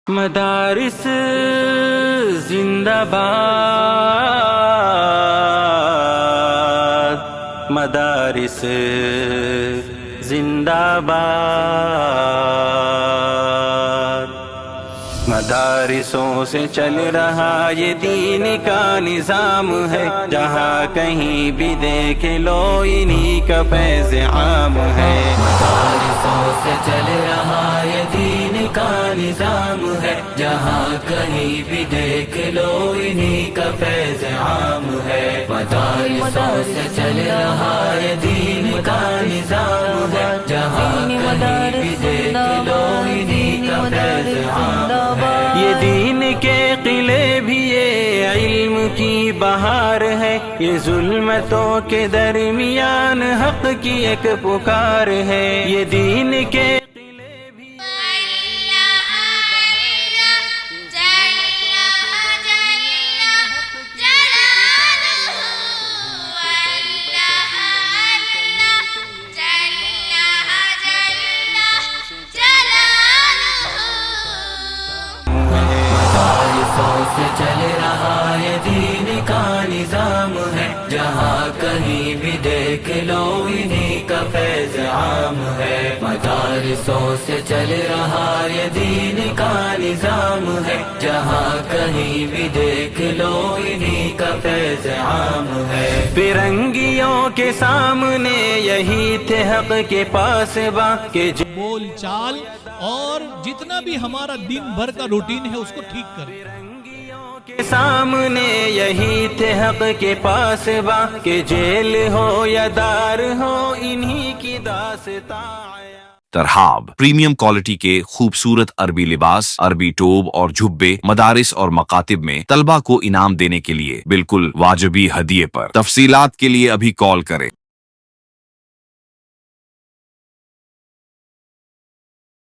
مدارس زندہ باد، مدارس زندہ باد، مدارسوں سے چل رہا یہ دین کا نظام ہے، جہاں کہیں بھی دیکھ لو انہی کا فیض عام ہے۔ مدارسوں سے چل رہا یہ دین کا نظام ہے، جہاں کہیں بھی دیکھ لو انہی کا فیض عام ہے۔ مدارسوں سے چل رہا یہ دین کا نظام ہے، جہاں کہیں بھی دیکھ لو انہی کا فیض عام ہے۔ یہ دین کے قلعے بھی یہ علم کی بہار ہے، یہ ظلمتوں کے درمیان حق کی ایک پکار ہے۔ یہ دین کے سے چل رہا یہ دین کا نظام ہے، جہاں کہیں بھی دیکھ لو انہی کا فیض عام ہے۔ مدارسوں سے چل رہا یہ دین کا نظام ہے، جہاں کہیں بھی دیکھ لو انہی کا فیض عام ہے۔ فرنگیوں کے سامنے یہی تھے حق کے پاس با کہ بول چال اور جتنا بھی ہمارا دن بھر کا روٹین ہے اس کو ٹھیک کریں۔ کے سامنے یہی تھے حق کے پاس با کہ جیل ہو یا دار ہو انہی کی داستان۔ ترحاب پریمیم کوالٹی کے خوبصورت عربی لباس، عربی ٹوب اور جھبے مدارس اور مکاتب میں طلبہ کو انعام دینے کے لیے بالکل واجبی ہدیے پر۔ تفصیلات کے لیے ابھی کال کریں۔